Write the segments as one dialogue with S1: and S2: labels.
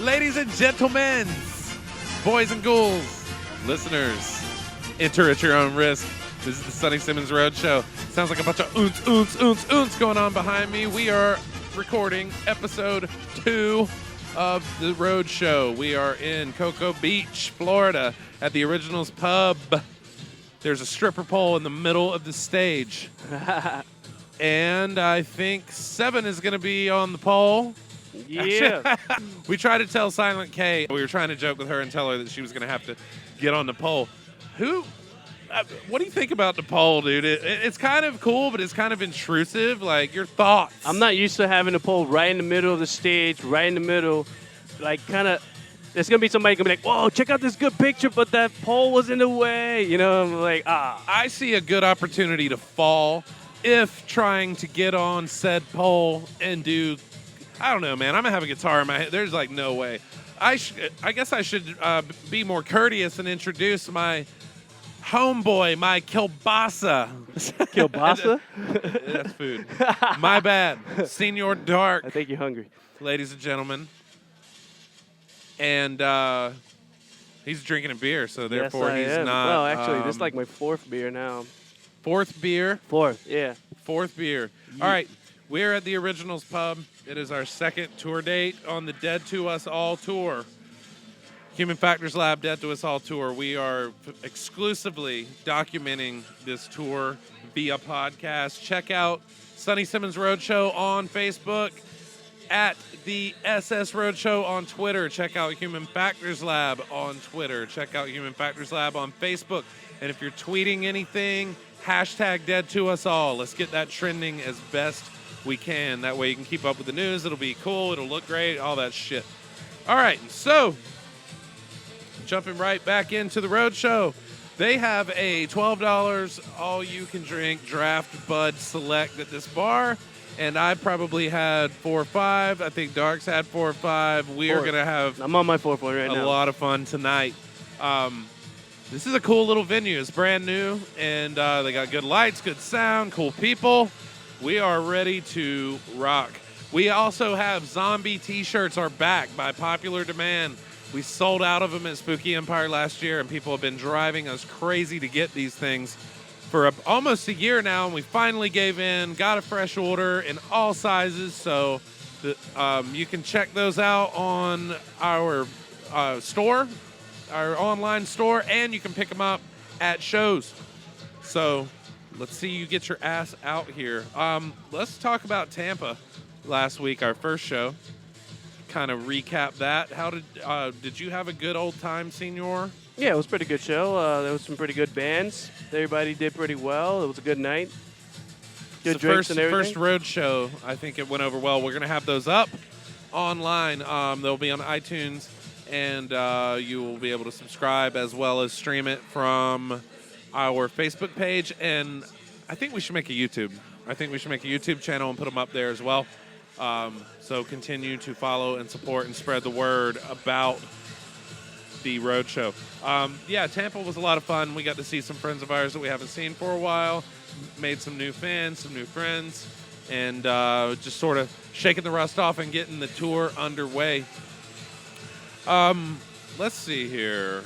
S1: Ladies and gentlemen, boys and ghouls, listeners, enter at your own risk. This is the Sunni Simmons Roadshow. Sounds like a bunch of oons going on behind me. We are recording episode 2 of the Roadshow. We are in Cocoa Beach, Florida, at the Originals Pub. There's a stripper pole in the middle of the stage. And I think 7 is going to be on the pole.
S2: Yeah.
S1: We tried to tell Silent K. We were trying to joke with her and tell her that she was going to have to get on the pole. What do you think about the pole, dude? It's kind of cool, but it's kind of intrusive. Like, your thoughts?
S2: I'm not used to having a pole right in the middle of the stage, right in the middle. Like, kind of, there's going to be somebody going to be like, whoa, check out this good picture, but that pole was in the way. You know, I'm like,
S1: I see a good opportunity to fall if trying to get on said pole and do, I don't know, man. I'm going to have a guitar in my hand. There's, like, no way. I guess I should be more courteous and introduce my homeboy, my kielbasa.
S2: Kielbasa?
S1: That's food. My bad. Senor Dark.
S2: I think you're hungry.
S1: Ladies and gentlemen. And he's drinking a beer, so therefore
S2: yes,
S1: he's
S2: am.
S1: not.
S2: Well, actually, this is like my 4th beer now.
S1: 4th beer?
S2: 4th, yeah.
S1: 4th beer. All right. We're at the Originals Pub. It is our 2nd tour date on the Dead to Us All tour. Human Factors Lab Dead to Us All tour. We are exclusively documenting this tour via podcast. Check out Sunni Simmons Roadshow on Facebook, at the SS Roadshow on Twitter. Check out Human Factors Lab on Twitter. Check out Human Factors Lab on Facebook. And if you're tweeting anything, hashtag Dead to Us All. Let's get that trending as best we can. That way you can keep up with the news. It'll be cool. It'll look great. All that shit. All right. So, jumping right back into the Roadshow. They have a $12 all-you-can-drink draft Bud Select at this bar. And I probably had 4 or 5. I think Dark's had 4 or 5. We are going to have
S2: I'm on my 4th one right now.
S1: a lot of fun tonight. This is a cool little venue. It's brand new, and they got good lights, good sound, cool people. We are ready to rock. We also have zombie T-shirts are back by popular demand. We sold out of them at Spooky Empire last year, and people have been driving us crazy to get these things for almost a year now, and we finally gave in, got a fresh order in all sizes, so you can check those out on our store, our online store, and you can pick them up at shows. So let's see you get your ass out here. Let's talk about Tampa last week, our first show. Kind of recap that. How did you have a good old time, Senor?
S2: Yeah, it was a pretty good show. There was some pretty good bands. Everybody did pretty well. It was a good night. Good drinks and everything.
S1: First road show, I think it went over well. We're going to have those up online. They'll be on iTunes, and you will be able to subscribe as well as stream it from our Facebook page. And I think we should make a YouTube. I think we should make a YouTube channel and put them up there as well. So continue to follow and support and spread the word about the Roadshow. Yeah, Tampa was a lot of fun. We got to see some friends of ours that we haven't seen for a while, made some new fans, some new friends, and just sort of shaking the rust off and getting the tour underway. Let's see here.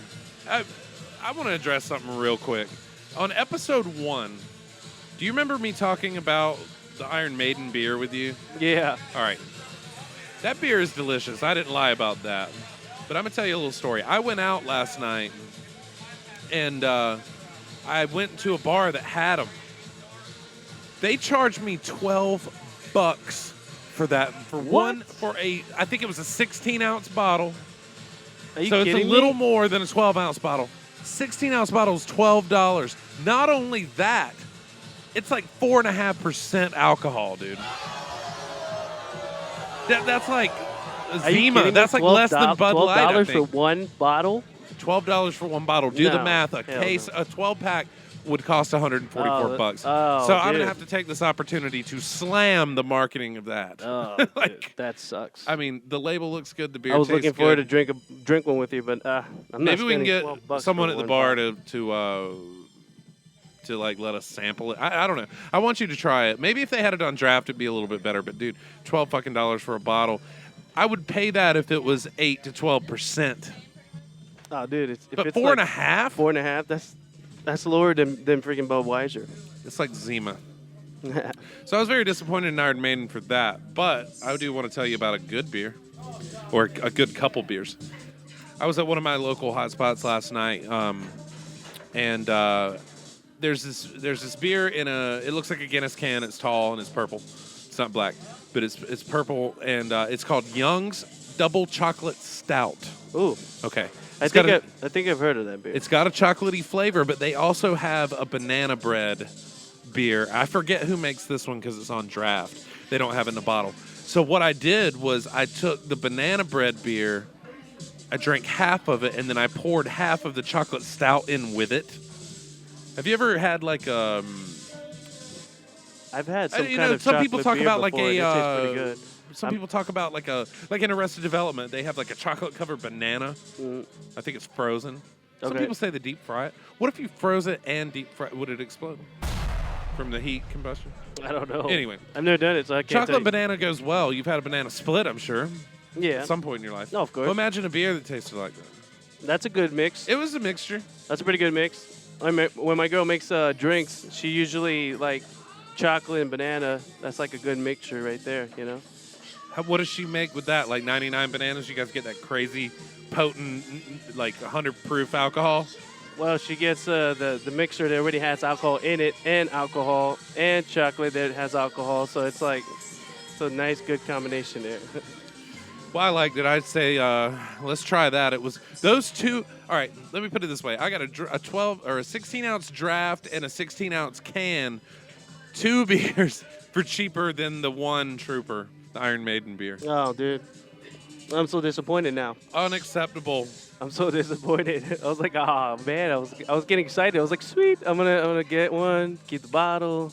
S1: I want to address something real quick. On episode 1, do you remember me talking about the Iron Maiden beer with you?
S2: Yeah.
S1: All right. That beer is delicious. I didn't lie about that. But I'm going to tell you a little story. I went out last night, and I went to a bar that had them. They charged me $12 for that. I think it was a 16-ounce bottle.
S2: Are you
S1: so it's a
S2: kidding
S1: little
S2: me?
S1: more than a 12-ounce bottle. 16-ounce bottle is $12. Not only that, it's like 4.5% alcohol, dude. That's like Zima. That's like less than Bud Light, I
S2: $12
S1: think.
S2: for one bottle?
S1: $12 for one bottle. Do the
S2: No,
S1: math. A
S2: hell
S1: case,
S2: no.
S1: a 12-pack would cost $144. So I'm going to have to take this opportunity to slam the marketing of that.
S2: Oh,
S1: like,
S2: dude, that sucks.
S1: I mean, the label looks good. The beer
S2: I was
S1: tastes
S2: looking forward to
S1: good.
S2: drink one with you, but I'm not
S1: Maybe we can
S2: spending
S1: get
S2: $12
S1: someone
S2: for
S1: at the
S2: one
S1: bar
S2: bottle.
S1: to like let us sample it. I don't know. I want you to try it. Maybe if they had it on draft, it'd be a little bit better. But dude, $12 for a bottle. I would pay that if it was 8 to 12%.
S2: Oh, dude, if
S1: But
S2: it's
S1: four
S2: like
S1: and a half?
S2: 4.5, that's lower than freaking Budweiser.
S1: It's like Zima. So I was very disappointed in Iron Maiden for that. But I do want to tell you about a good beer, or a good couple beers. I was at one of my local hotspots last night, and there's this beer in it looks like a Guinness can. It's tall and it's purple. It's not black, but it's purple, and it's called Young's Double Chocolate Stout.
S2: Ooh,
S1: Okay.
S2: I think I've heard of that beer.
S1: It's got a chocolatey flavor, but they also have a banana bread beer. I forget who makes this one because it's on draft. They don't have it in a bottle. So what I did was I took the banana bread beer, I drank half of it, and then I poured half of the chocolate stout in with it. Have you ever had like
S2: I've had some kind of
S1: some
S2: chocolate
S1: people talk
S2: beer
S1: about like
S2: before, and it tastes pretty
S1: a
S2: good.
S1: some people talk about like in Arrested Development they have like a chocolate covered banana.
S2: Mm,
S1: I think it's frozen. Some
S2: Okay.
S1: people say they deep fry it. What if you froze it and deep fry? Would it explode from the heat combustion?
S2: I don't know.
S1: Anyway,
S2: I've never done it, so I can't tell
S1: chocolate
S2: you.
S1: banana goes well. You've had a banana split, I'm sure,
S2: Yeah,
S1: at some point in your life.
S2: No, of course.
S1: Well, imagine a beer that tasted like that.
S2: that's a good mix.
S1: It was a mixture.
S2: That's a pretty good mix. When my girl makes drinks, she usually like chocolate and banana. That's like a good mixture right there, you know?
S1: What does she make with that? Like 99 bananas? You guys get that crazy, potent, like 100 proof alcohol?
S2: Well, she gets the mixture that already has alcohol in it, and alcohol, and chocolate that has alcohol. So it's like, it's a nice, good combination there.
S1: Well, I liked it. I'd say let's try that. It was those two. All right, let me put it this way. I got a 12 or a 16-ounce draft and a 16-ounce can. 2 beers for cheaper than the one Trooper, the Iron Maiden beer.
S2: Oh, dude. I'm so disappointed now.
S1: Unacceptable.
S2: I'm so disappointed. I was like, oh man, I was getting excited. I was like, sweet, I'm gonna get one, keep the bottle,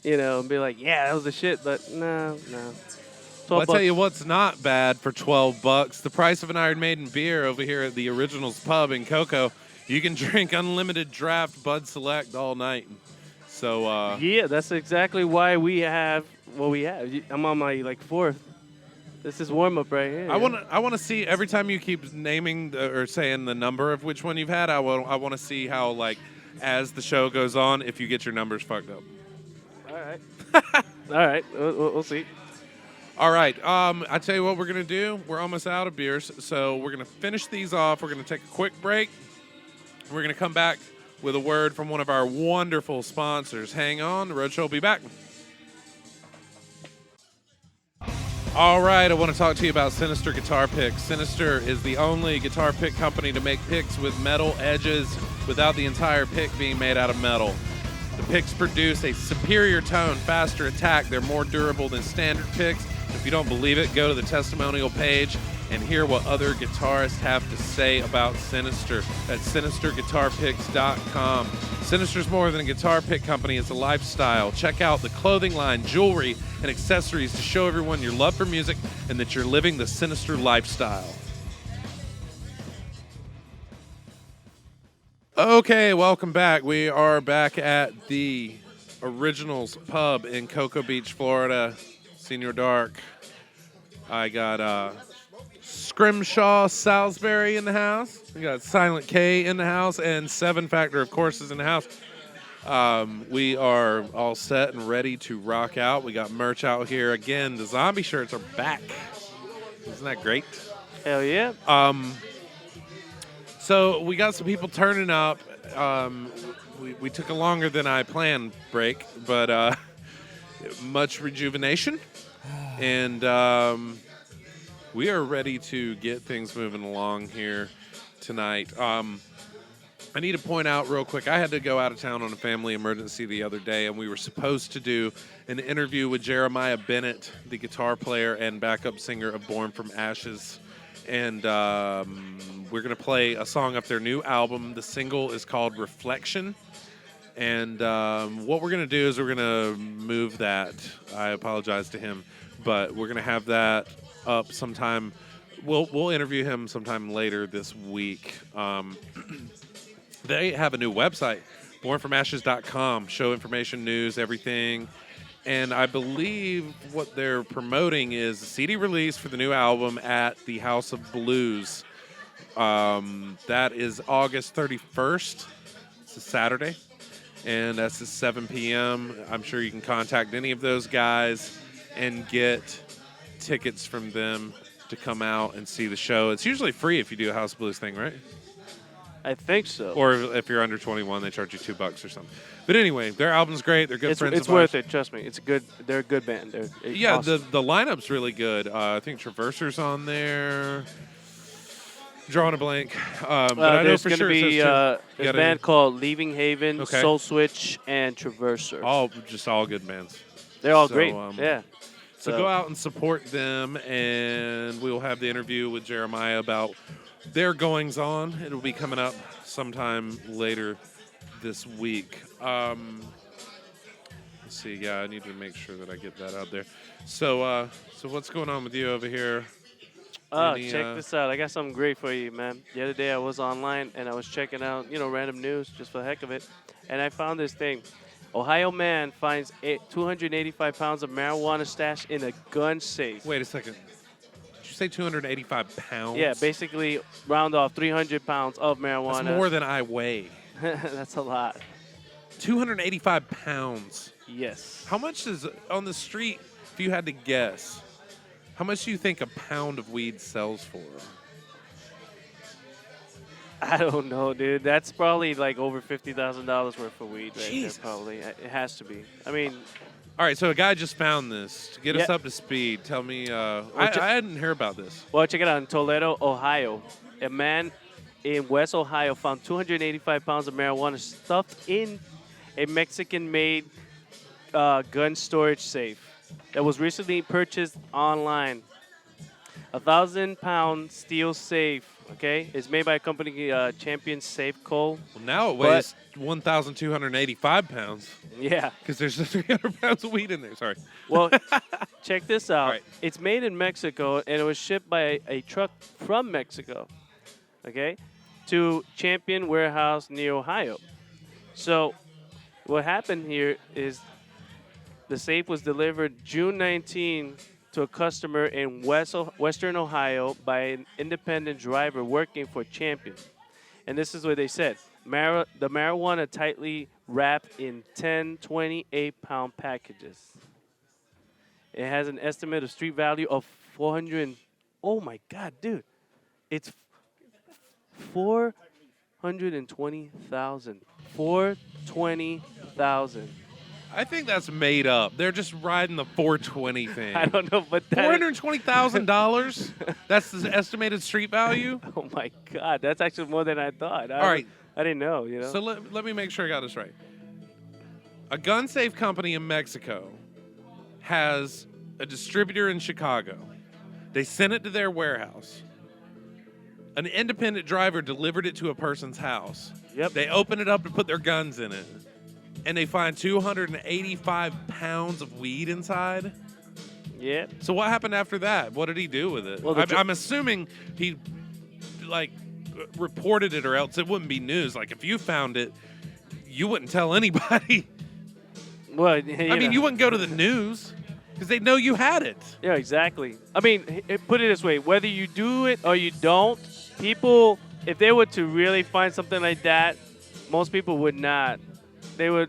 S2: and be like, yeah, that was the shit. But no.
S1: Well, I tell you what's not bad for $12. The price of an Iron Maiden beer over here at the Originals Pub in Cocoa. You can drink unlimited draft Bud Select all night. So
S2: Yeah, that's exactly why we have what we have. I'm on my fourth. This is warm up right here.
S1: I want to see every time you keep naming or saying the number of which one you've had. I want to see how as the show goes on if you get your numbers fucked up.
S2: All right. All right. We'll see.
S1: All right. I tell you what we're gonna do. We're almost out of beers, so we're gonna finish these off. We're gonna take a quick break. We're gonna come back with a word from one of our wonderful sponsors. Hang on. The Roadshow will be back. All right, I want to talk to you about Sinister Guitar Picks. Sinister is the only guitar pick company to make picks with metal edges without the entire pick being made out of metal. The picks produce a superior tone, faster attack. They're more durable than standard picks. If you don't believe it, go to the testimonial page and hear what other guitarists have to say about Sinister at sinisterguitarpicks.com. Sinister's more than a guitar pick company, it's a lifestyle. Check out the clothing line, jewelry, and accessories to show everyone your love for music and that you're living the Sinister lifestyle. Okay, welcome back. We are back at the Originals Pub in Cocoa Beach, Florida. Senior Dark. I got Scrimshaw Salisbury in the house. We got Silent K in the house, and 7 Factor, of course, is in the house. We are all set and ready to rock out. We got merch out here. Again, the zombie shirts are back. Isn't that great?
S2: Hell yeah.
S1: So we got some people turning up. We took a longer than I planned break, but much rejuvenation. And we are ready to get things moving along here tonight. I need to point out real quick, I had to go out of town on a family emergency the other day, and we were supposed to do an interview with Jeremiah Bennett, the guitar player and backup singer of Born from Ashes. And we're going to play a song off their new album. The single is called Reflection. And what we're going to do is we're going to move that. I apologize to him, but we're going to have that up sometime. We'll interview him sometime later this week. They have a new website, bornfromashes.com. Show information, news, everything. And I believe what they're promoting is a CD release for the new album at the House of Blues. That is August 31st. It's a Saturday. And that's at 7 p.m. I'm sure you can contact any of those guys and get tickets from them to come out and see the show. It's usually free if you do a House of Blues thing, right?
S2: I think so.
S1: Or if you're under 21, they charge you $2 or something. But anyway, their album's great. They're good friends
S2: It's
S1: of
S2: worth
S1: ours.
S2: it. Trust me. It's a good. They're a good band. They're
S1: Yeah,
S2: awesome.
S1: the lineup's really good. I think Traverser's on there. Drawing a blank. But I know
S2: there's
S1: for
S2: going to
S1: sure it
S2: be
S1: says
S2: a
S1: gotta-
S2: band called Leaving Haven,
S1: Okay.
S2: Soul Switch, and Traverser.
S1: just all good bands.
S2: They're all
S1: so,
S2: great.
S1: um,
S2: Yeah.
S1: So go out and support them, and we will have the interview with Jeremiah about their goings on. It'll be coming up sometime later this week. Let's see. Yeah, I need to make sure that I get that out there. So, so what's going on with you over here?
S2: Oh,
S1: Any,
S2: check this out. I got something great for you, man. The other day I was online and I was checking out, random news just for the heck of it. And I found this thing. Ohio man finds 285 pounds of marijuana stashed in a gun safe.
S1: Wait a second. Did you say 285 pounds?
S2: Yeah, basically round off 300 pounds of marijuana.
S1: That's more than I weigh.
S2: That's a lot.
S1: 285 pounds.
S2: Yes.
S1: How much is on the street, if you had to guess, how much do you think a pound of weed sells for?
S2: I don't know, dude. That's probably like over $50,000 worth of weed right
S1: Jesus.
S2: there, probably. It has to be. I mean,
S1: All right, so a guy just found this. To get us
S2: Yeah.
S1: up to speed, tell me, I
S2: che-
S1: hadn't heard about this.
S2: well, check it out. In Toledo, Ohio, a man in West Ohio found 285 pounds of marijuana stuffed in a Mexican-made gun storage safe that was recently purchased online. 1,000-pound steel safe, okay? It's made by a company, Champion Safe Co.
S1: Well, now it weighs 1,285 pounds
S2: Yeah.
S1: because there's 300 pounds of weed in there. Sorry.
S2: Well, check this out.
S1: right.
S2: It's made in Mexico, and it was shipped by a truck from Mexico, okay, to Champion Warehouse near Ohio. So what happened here is the safe was delivered June 19 to a customer in Western Ohio by an independent driver working for Champion. And this is what they said. The marijuana tightly wrapped in 10 28-pound packages. It has an estimate of street value of 400. Oh my God, dude! It's 420,000. 420,000.
S1: I think that's made up. They're just riding the 420 thing.
S2: I don't know, but that.
S1: $420,000? That's the estimated street value?
S2: Oh my God, that's actually more than I thought.
S1: All right.
S2: I didn't know. You know.
S1: So let me make sure I got this right. A gun safe company in Mexico has a distributor in Chicago. They sent it to their warehouse. An independent driver delivered it to a person's house.
S2: Yep.
S1: They open it up to put their guns in it. And they find 285 pounds of weed inside.
S2: Yep.
S1: So what happened after that? What did he do with it?
S2: Well,
S1: I'm assuming he reported it, or else it wouldn't be news. Like if you found it, you wouldn't tell anybody.
S2: Well,
S1: You wouldn't go to the news because they'd know you had it.
S2: Yeah, exactly. I mean, put it this way: whether you do it or you don't, people, if they were to really find something like that, most people would not. They would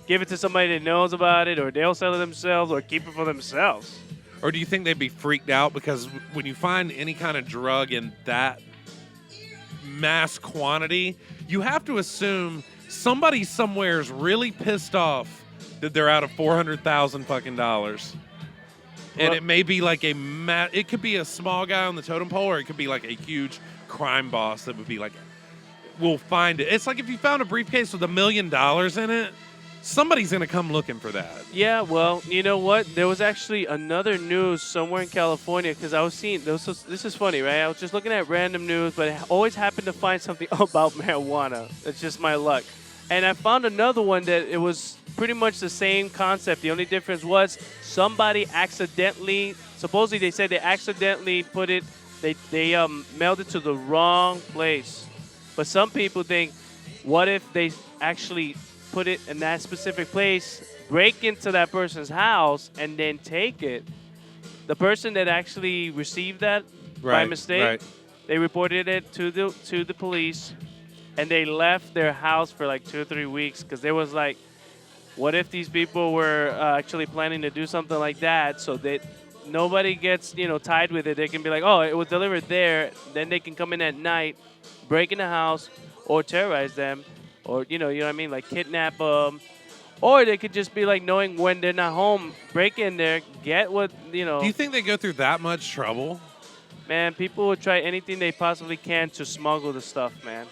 S2: give it to somebody that knows about it, or they'll sell it themselves, or keep it for themselves.
S1: Or do you think they'd be freaked out because when you find any kind of drug in that mass quantity, you have to assume somebody somewhere is really pissed off that they're out of $400,000 fucking dollars. And
S2: Well-
S1: it may be like it could be a small guy on the totem pole, or it could be like a huge crime boss that would be like, we'll find it. It's like if you found a briefcase with $1 million in it, somebody's going to come looking for that.
S2: Yeah, well, you know what? There was actually another news somewhere in California, because I was seeing, this is funny, right? I was just looking at random news, but I always happen to find something about marijuana. It's just my luck. And I found another one that it was pretty much the same concept. The only difference was somebody supposedly they said they accidentally put it, they mailed it to the wrong place. But some people think, what if they actually put it in that specific place break into that person's house and then take it. The person that actually received that by mistake,
S1: Right.
S2: they reported it to the police, and they left their house for like 2 or 3 weeks because there was like, what if these people were actually planning to do something like that, so that nobody gets tied with it. They can be like, oh, it was delivered there. Then they can come in at night, break in the house, or terrorize them, or you know what I mean, like kidnap them. Or they could just be like knowing when they're not home, break in there, get what
S1: Do you think they go through that much trouble?
S2: Man, people will try anything they possibly can to smuggle the stuff, man.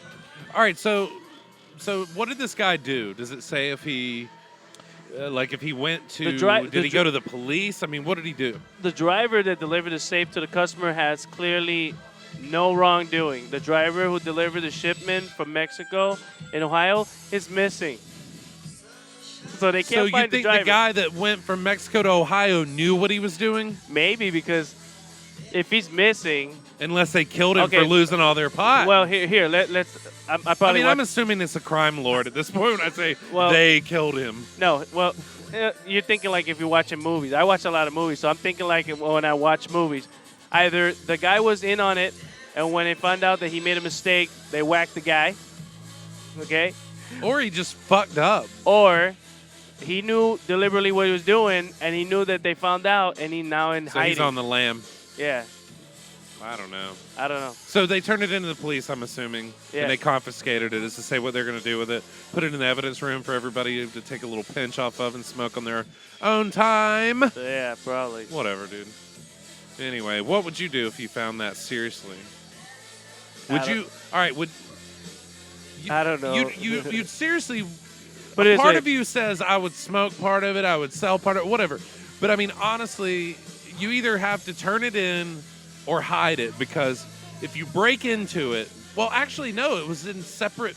S1: All right, so what did this guy do? Does it say if he if he went to did he go to the police? I mean, what did he do?
S2: The driver that delivered the safe to the customer has clearly no wrongdoing. The driver who delivered the shipment from Mexico in Ohio is missing. So they can't find the driver.
S1: So you think the guy that went from Mexico to Ohio knew what he was doing?
S2: Maybe, because if he's missing,
S1: unless they killed him for losing all their pot.
S2: Well, let's.
S1: I'm assuming it's a crime lord at this point when I say they killed him.
S2: No, well, you're thinking like if you're watching movies. I watch a lot of movies, so I'm thinking like when I watch movies, either the guy was in on it, and when they found out that he made a mistake, they whacked the guy. Okay.
S1: Or he just fucked up.
S2: Or he knew deliberately what he was doing, and he knew that they found out, and he's now in hiding.
S1: He's on the lam.
S2: Yeah.
S1: I don't know.
S2: So
S1: they turned it into the police, I'm assuming, and they confiscated it as to say what they're going to do with it. Put it in the evidence room for everybody to take a little pinch off of and smoke on their own time.
S2: Yeah, probably.
S1: Whatever, dude. Anyway, what would you do if you found that seriously? Would you? All right. Would?
S2: I don't know.
S1: You'd seriously.
S2: But
S1: part of you says I would smoke part of it, I would sell part of it, whatever. But I mean, honestly, you either have to turn it in or hide it, because if you break into it, well, actually, no, it was in separate.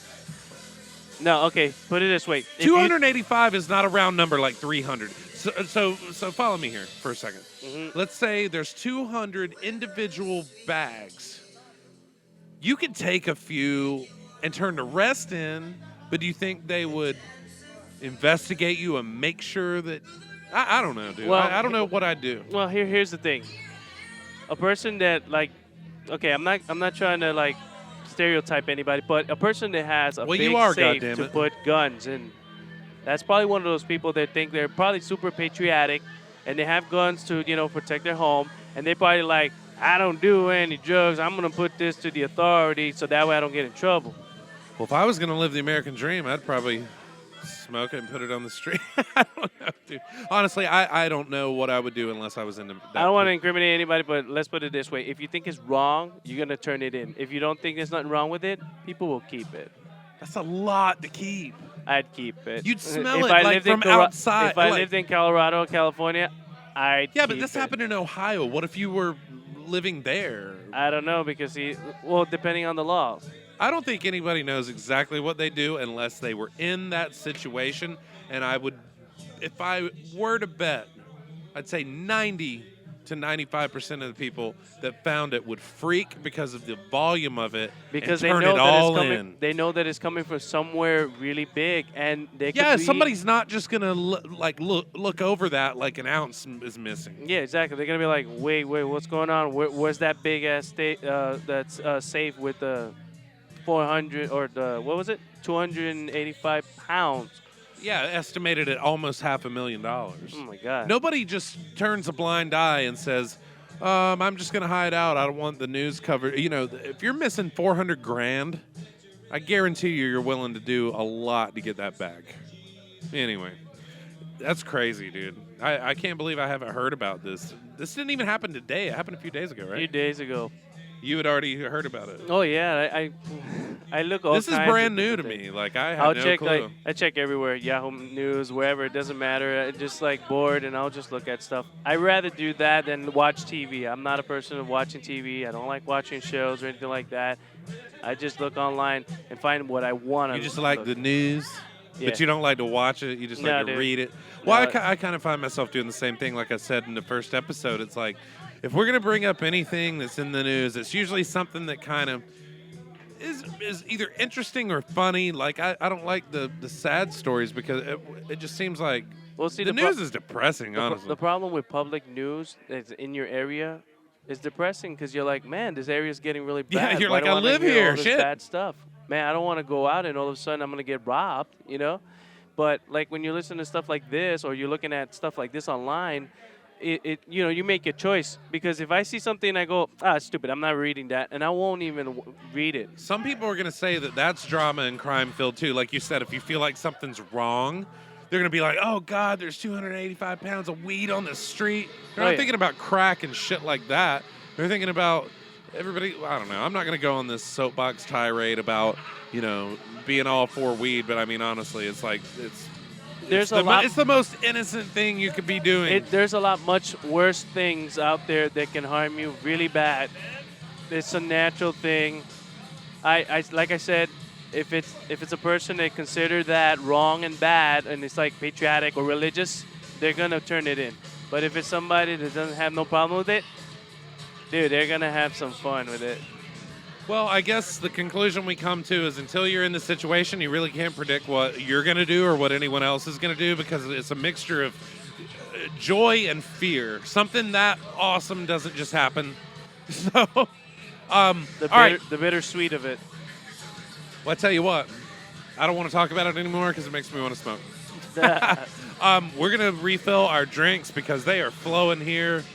S2: No, okay, put it this way.
S1: 285 is not a round number like 300. So follow me here for a second.
S2: Mm-hmm.
S1: Let's say there's 200 individual bags. You could take a few and turn the rest in, but do you think they would investigate you and make sure that... I don't know, dude. Well, I don't know what I'd do.
S2: Well, here's the thing. A person that, like... Okay, I'm not trying to, like, stereotype anybody, but a person that has a big safe to put guns in, that's probably one of those people that think they're probably super patriotic, and they have guns to, protect their home, and they probably like, I don't do any drugs, I'm going to put this to the authorities so that way I don't get in trouble.
S1: Well, if I was going to live the American dream, I'd probably smoke it and put it on the street. I don't know, dude. Honestly, I don't know what I would do unless I was in that.
S2: I don't want to incriminate anybody, but let's put it this way. If you think it's wrong, you're going to turn it in. If you don't think there's nothing wrong with it, people will keep it.
S1: That's a lot to keep.
S2: I'd keep it.
S1: You'd smell it from outside.
S2: If I lived in Colorado, California, I'd keep it.
S1: Yeah, but this happened in Ohio. What if you were living there?
S2: I don't know, because depending on the laws.
S1: I don't think anybody knows exactly what they do unless they were in that situation. And I would, if I were to bet, I'd say 90 to 95% of the people that found it would freak because of the volume of it,
S2: because
S1: and turn it all
S2: in. They know that it's coming from somewhere really big, and they
S1: somebody's not just gonna look over that like an ounce is missing.
S2: Yeah, exactly. They're gonna be like, wait, what's going on? Where's that big ass that's safe with the 400 or the 285 pounds?
S1: Yeah, estimated at almost $500,000.
S2: Oh my God!
S1: Nobody just turns a blind eye and says, "I'm just gonna hide out. I don't want the news covered." If you're missing $400,000, I guarantee you're willing to do a lot to get that back. Anyway, that's crazy, dude. I can't believe I haven't heard about this. This didn't even happen today. It happened a few days ago, right?
S2: A few days ago.
S1: You had already heard about it.
S2: Oh yeah, I look all.
S1: This is brand new to me. Like I had no clue.
S2: I check everywhere, Yahoo News, wherever. It doesn't matter. I'm just like bored, and I'll just look at stuff. I rather do that than watch TV. I'm not a person of watching TV. I don't like watching shows or anything like that. I just look online and find what I want to.
S1: You just like the news, but you don't like to watch it. You just like to read it.
S2: No,
S1: well, I kind of find myself doing the same thing. Like I said in the first episode, it's like, if we're going to bring up anything that's in the news, it's usually something that kind of is either interesting or funny. Like, I don't like the sad stories, because it just seems like
S2: Well, see,
S1: The news is depressing, honestly.
S2: the problem with public news that's in your area is depressing because you're like, man, this area is getting really
S1: Yeah,
S2: bad.
S1: you're
S2: Why
S1: like,
S2: do
S1: I
S2: wanna
S1: live
S2: hear
S1: here,
S2: all this
S1: shit.
S2: bad stuff. Man, I don't want to go out and all of a sudden I'm gonna get robbed. But like when you listen to stuff like this or you're looking at stuff like this online, you make your choice because if I see something I go, it's stupid, I'm not reading that, and I won't even read it.
S1: Some people are going to say that that's drama and crime filled too. Like you said, if you feel like something's wrong, they're going to be like, oh, God, there's 285 pounds of weed on the street. They're not thinking about crack and shit like that. They're thinking about everybody. I don't know. I'm not going to go on this soapbox tirade about, being all for weed. But I mean, honestly, it's like it's the most innocent thing you could be doing.
S2: There's a lot much worse things out there that can harm you really bad. It's a natural thing. Like I said, if it's a person that consider that wrong and bad, and it's like patriotic or religious, they're gonna turn it in. But if it's somebody that doesn't have no problem with it, dude, they're gonna have some fun with it.
S1: Well, I guess the conclusion we come to is until you're in the situation, you really can't predict what you're going to do or what anyone else is going to do because it's a mixture of joy and fear. Something that awesome doesn't just happen. So,
S2: the bittersweet of it.
S1: Well, I tell you what, I don't want to talk about it anymore because it makes me want to smoke. We're going to refill our drinks because they are flowing here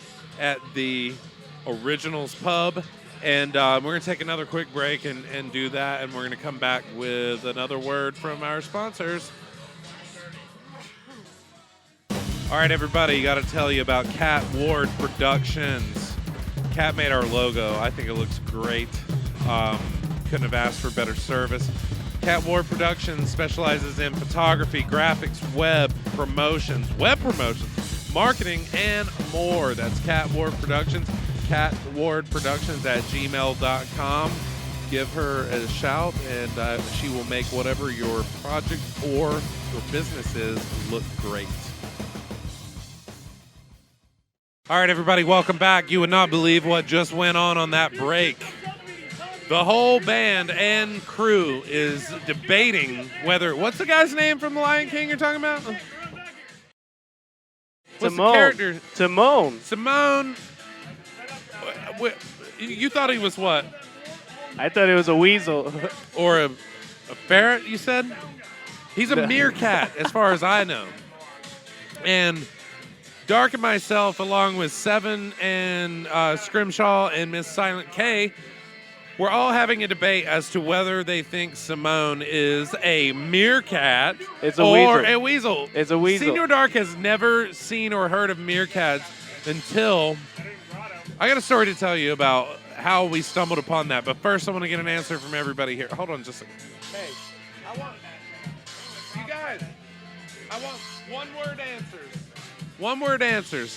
S1: at the Originals Pub. And we're going to take another quick break and do that, and we're going to come back with another word from our sponsors. All right, everybody, got to tell you about Cat Ward Productions. Cat made our logo. I think it looks great. Couldn't have asked for better service. Cat Ward Productions specializes in photography, graphics, web promotions, marketing, and more. That's Cat Ward Productions. catwardproductions@gmail.com. Give her a shout, and she will make whatever your project or your business is look great. All right, everybody, welcome back. You would not believe what just went on that break. The whole band and crew is debating whether... What's the guy's name from The Lion King you're talking about? What's the character? Simone. You thought he was what?
S2: I thought it was a weasel.
S1: Or a ferret, you said? He's a meerkat, as far as I know. And Dark and myself, along with Seven and Scrimshaw and Miss Silent K, we're all having a debate as to whether they think Simone is a meerkat or a weasel.
S2: It's a weasel.
S1: Senior Dark has never seen or heard of meerkats until... I got a story to tell you about how we stumbled upon that, but first I want to get an answer from everybody here. Hold on just a second. Hey, you guys, I want one-word answers. One-word answers.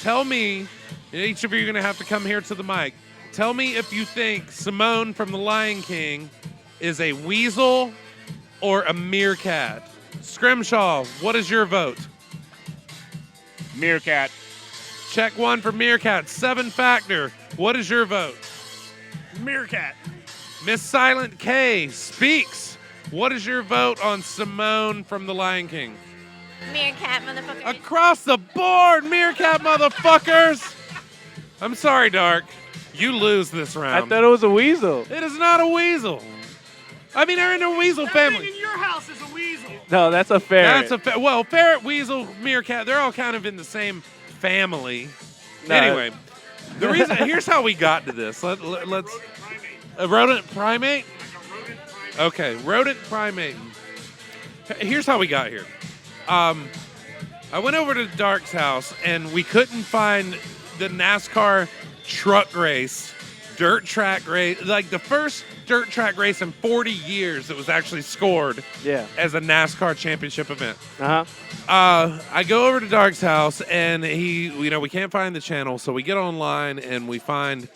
S1: Tell me, each of you are going to have to come here to the mic. Tell me if you think Simone from The Lion King is a weasel or a meerkat. Scrimshaw, what is your vote?
S3: Meerkat.
S1: Check one for meerkat. Seven Factor, what is your vote?
S3: Meerkat.
S1: Miss Silent K speaks. What is your vote on Simone from The Lion King?
S4: Meerkat, motherfucker.
S1: Across the board, meerkat, motherfuckers. I'm sorry, Dark. You lose this round.
S2: I thought it was a weasel.
S1: It is not a weasel. I mean, they're in a weasel family.
S3: In your house is a weasel.
S2: No, that's a ferret.
S1: Well, ferret, weasel, meerkat, they're all kind of in the same family.
S2: No.
S1: Anyway, the reason here's how we got to this. Let's a rodent primate. Okay, rodent primate. Here's how we got here. I went over to Dark's house and we couldn't find the NASCAR truck race, dirt track race, like the first dirt track race in 40 years that was actually scored as a NASCAR championship event. I go over to Dark's house and we can't find the channel, so we get online and we find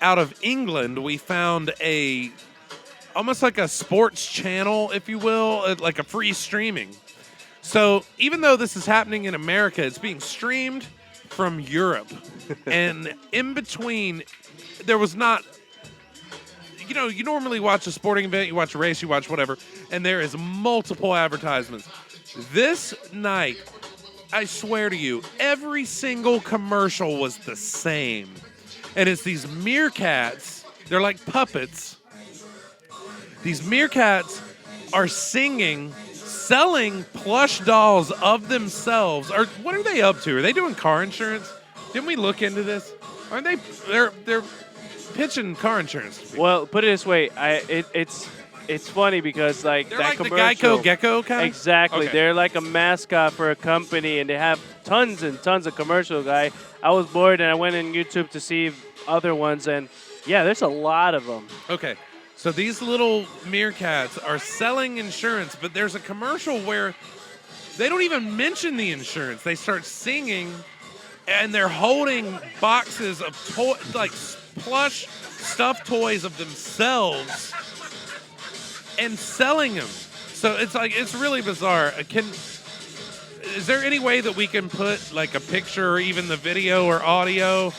S1: out of England, we found almost like a sports channel, if you will, like a free streaming. So even though this is happening in America, it's being streamed from Europe. And in between, there was not, you normally watch a sporting event, you watch a race, you watch whatever, and there is multiple advertisements. This night, I swear to you, every single commercial was the same. And it's these meerkats. They're like puppets. These meerkats are singing, selling plush dolls of themselves. Or what are they up to? Are they doing car insurance? Didn't we look into this? Aren't they? They're pitching car insurance. To people.
S2: Well, put it this way, it's funny because like
S1: They're
S2: that
S1: like the
S2: commercial,
S1: Geico Gecko kind of.
S2: exactly.
S1: Okay.
S2: They're like a mascot for a company, and they have tons and tons of commercials. I was bored and I went on YouTube to see other ones, and yeah, there's a lot of them.
S1: Okay, so these little meerkats are selling insurance, but there's a commercial where they don't even mention the insurance. They start singing, and they're holding boxes of like plush stuffed toys of themselves and selling them. So it's really bizarre. Is there any way that we can put like a picture or even the video or audio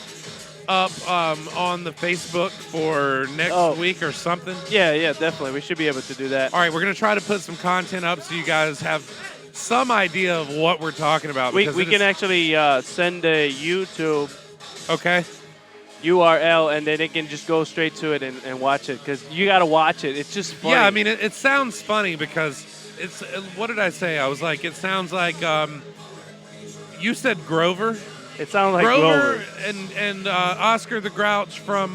S1: up on the Facebook for next week or something?
S2: Yeah, definitely. We should be able to do that.
S1: All right, we're going to try to put some content up so you guys have some idea of what we're talking about.
S2: We can actually send a YouTube
S1: Okay.
S2: URL, and then they can just go straight to it and watch it, because you got to watch it. It's just funny.
S1: Yeah, I mean, it sounds funny because it's, what did I say? I was like, it sounds like, you said Grover?
S2: It sounds like
S1: Grover
S2: Grover.
S1: and Oscar the Grouch from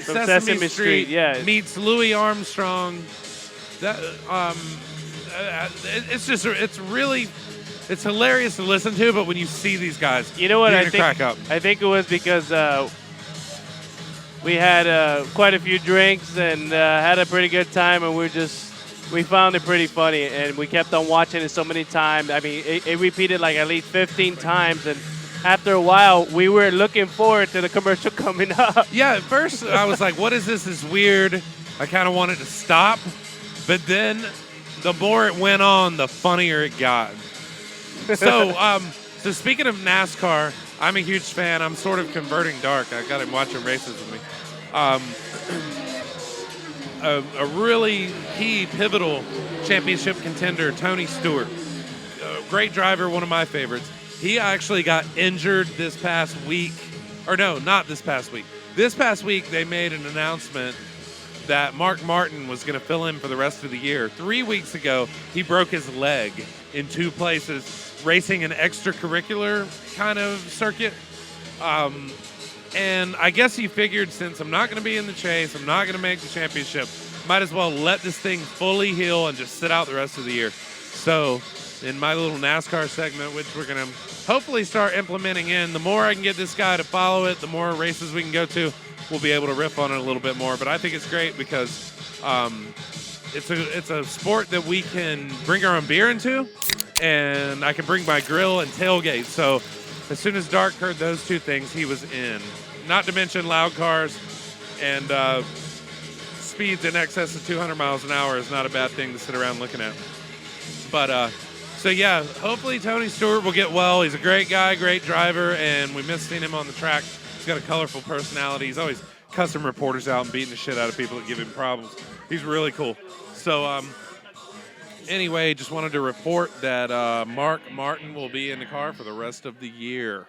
S1: Sesame Street,
S2: yeah.
S1: meets Louis Armstrong. That it's hilarious to listen to, but when you see these guys,
S2: You know what?
S1: you're
S2: I
S1: gonna
S2: think
S1: crack up.
S2: I think it was because we had quite a few drinks and had a pretty good time, and we found it pretty funny, and we kept on watching it so many times. I mean, it repeated like at least 15 times, and after a while, we were looking forward to the commercial coming up.
S1: Yeah, at first I was like, what is this? This is weird. I kind of wanted to stop, but then the more it went on, the funnier it got. So, so speaking of NASCAR, I'm a huge fan. I'm sort of converting dark. I got him watching races with me. A really key, pivotal championship contender, Tony Stewart. Great driver, one of my favorites. He actually got injured this past week. Or no, not this past week. This past week, they made an announcement that Mark Martin was going to fill in for the rest of the year. 3 weeks ago, he broke his leg in 2 places, racing an extracurricular kind of circuit. And I guess he figured, since I'm not going to be in the chase, I'm not going to make the championship, might as well let this thing fully heal and just sit out the rest of the year. So in my little NASCAR segment, which we're going to hopefully start implementing in, the more I can get this guy to follow it, the more races we can go to, we'll be able to riff on it a little bit more. But I think it's great because it's a sport that we can bring our own beer into, and I can bring my grill and tailgate. So as soon as Dark heard those 2 things, he was in. Not to mention loud cars and speeds in excess of 200 miles an hour is not a bad thing to sit around looking at. But so yeah, hopefully Tony Stewart will get well. He's a great guy, great driver, and we miss seeing him on the track. He's got a colorful personality. He's always cussing reporters out and beating the shit out of people that give him problems. He's really cool. So anyway, just wanted to report that Mark Martin will be in the car for the rest of the year.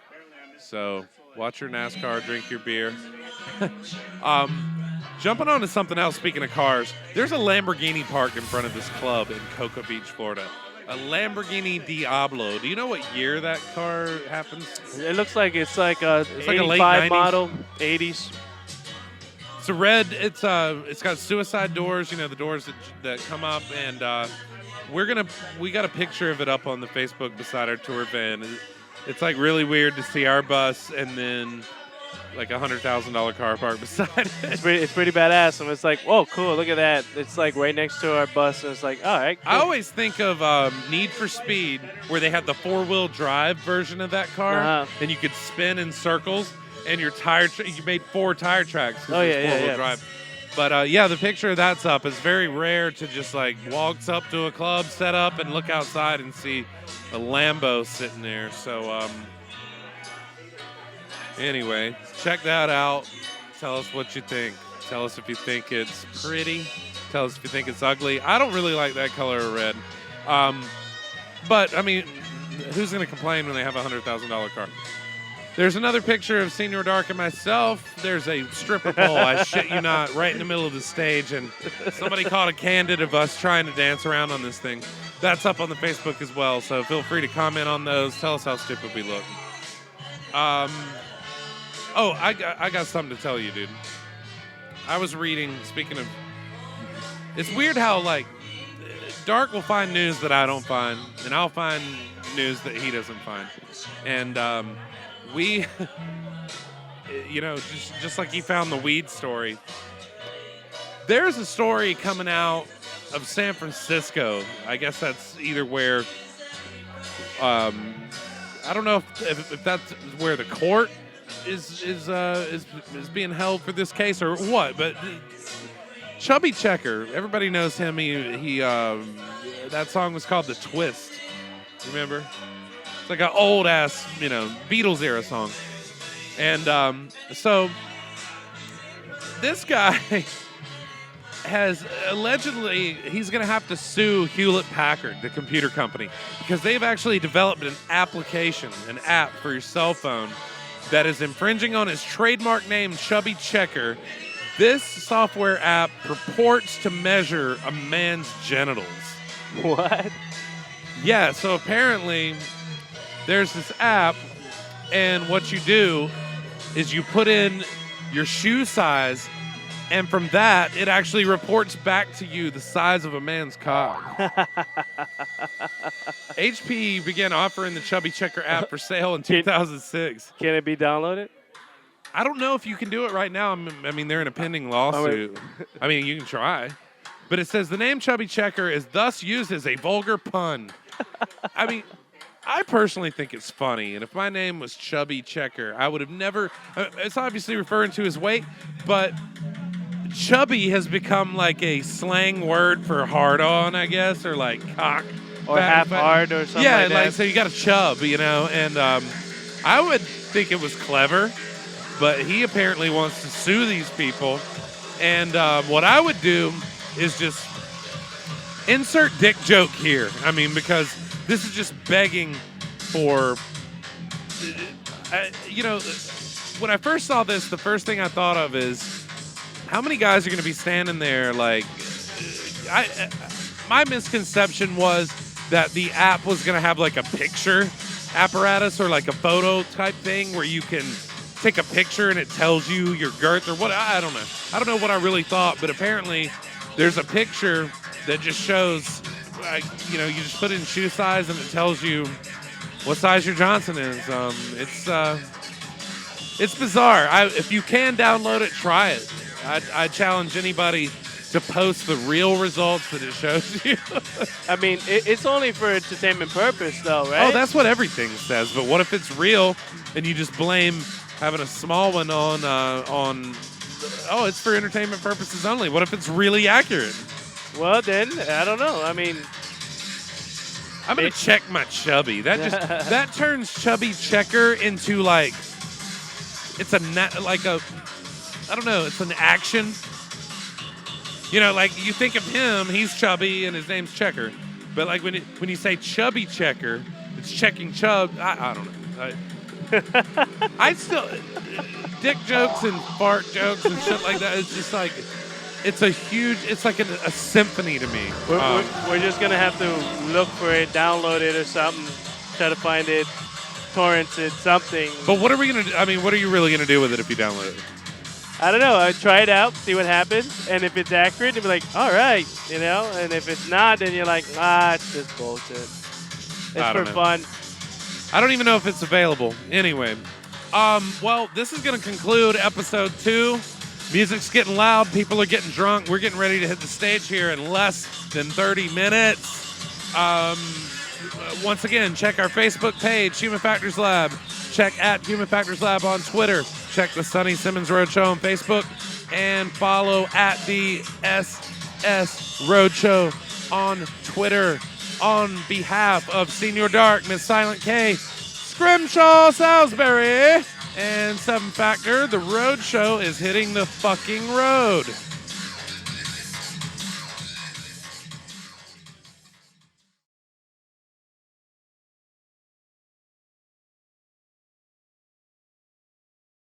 S1: So watch your NASCAR, drink your beer. Jumping on to something else, speaking of cars, there's a Lamborghini parked in front of this club in Cocoa Beach, Florida. A Lamborghini Diablo. Do you know what year that car happens?
S2: It looks like it's like a
S1: like a late
S2: 85
S1: 90s.
S2: model, 80s.
S1: It's a red. It's got suicide doors. You know, the doors that come up, and we got a picture of it up on the Facebook beside our tour van. It's like really weird to see our bus and then like $100,000 car parked beside it.
S2: It's pretty badass, and it's like, whoa, cool, look at that. It's like right next to our bus, and it's like, all right, cool.
S1: I always think of Need for Speed, where they had the 4-wheel drive version of that car, and you could spin in circles, and your you made 4 tire tracks.
S2: Oh, yeah,
S1: 4-wheel drive. But yeah, the picture of that's up. It's very rare to just like walk up to a club, set up, and look outside and see a Lambo sitting there. So anyway, check that out. Tell us what you think. Tell us if you think it's pretty. Tell us if you think it's ugly. I don't really like that color of red. But, I mean, who's going to complain when they have a $100,000 car? There's another picture of Senior Dark and myself. There's a stripper pole, I shit you not, right in the middle of the stage, and somebody caught a candid of us trying to dance around on this thing. That's up on the Facebook as well, so feel free to comment on those. Tell us how stupid we look. I got something to tell you, dude. I was reading, speaking of... It's weird how, like, Dark will find news that I don't find, and I'll find news that he doesn't find. And we, just like he found the weed story, there's a story coming out of San Francisco. I guess that's either where, I don't know if that's where the court is being held for this case or what, but Chubby Checker, everybody knows him. He that song was called The Twist. Remember? It's like an old ass, Beatles era song. And so this guy has allegedly, he's going to have to sue Hewlett Packard, the computer company, because they've actually developed an application, an app for your cell phone that is infringing on his trademark name, Chubby Checker. This software app purports to measure a man's genitals.
S2: What?
S1: Yeah, so apparently there's this app, and what you do is you put in your shoe size, and from that, it actually reports back to you the size of a man's cock. HP began offering the Chubby Checker app for sale in 2006.
S2: Can it be downloaded?
S1: I don't know if you can do it right now. I mean, they're in a pending lawsuit. I mean, you can try. But it says the name Chubby Checker is thus used as a vulgar pun. I mean, I personally think it's funny. And if my name was Chubby Checker, I would have never... it's obviously referring to his weight, but chubby has become like a slang word for hard-on, I guess, or like cock.
S2: Or half-hard or something like that.
S1: Yeah, so you got a chub, and I would think it was clever. But he apparently wants to sue these people. And what I would do is just insert dick joke here. I mean, because this is just begging for, when I first saw this, the first thing I thought of is how many guys are going to be standing there like, my misconception was that the app was going to have like a picture apparatus or like a photo type thing where you can take a picture and it tells you your girth or what. I don't know. I don't know what I really thought, but apparently there's a picture that just shows, you just put in shoe size and it tells you what size your Johnson is. It's bizarre. If you can download it, try it. I challenge anybody to post the real results that it shows you.
S2: I mean, it's only for entertainment purpose, though, right?
S1: Oh, that's what everything says. But what if it's real and you just blame having a small one on it's for entertainment purposes only? What if it's really accurate?
S2: Well, then, I don't know. I mean,
S1: I'm going to check my chubby. That turns Chubby Checker into like, it's I don't know, it's an action. Like you think of him, he's chubby and his name's Checker. But like when you say Chubby Checker, it's checking chub. I don't know. I still, dick jokes and fart jokes and shit like that. It's just like, it's like a symphony to me.
S2: We're just going to have to look for it, download it or something, try to find it, torrents it, something.
S1: But what are we going to do? I mean, what are you really going to do with it if you download it?
S2: I don't know. I try it out, see what happens. And if it's accurate, you'll be like, all right, And if it's not, then you're like, it's just bullshit. It's for fun.
S1: I don't even know if it's available. Anyway, well, this is going to conclude episode 2. Music's getting loud. People are getting drunk. We're getting ready to hit the stage here in less than 30 minutes. Once again, check our Facebook page, Human Factors Lab. Check at Human Factors Lab on Twitter. Check the Sunni Simmons Roadshow on Facebook. And follow at the SS Roadshow on Twitter. On behalf of Senior Dark, Miss Silent K, Scrimshaw Salisbury, and 7 Factor, the Roadshow is hitting the fucking road.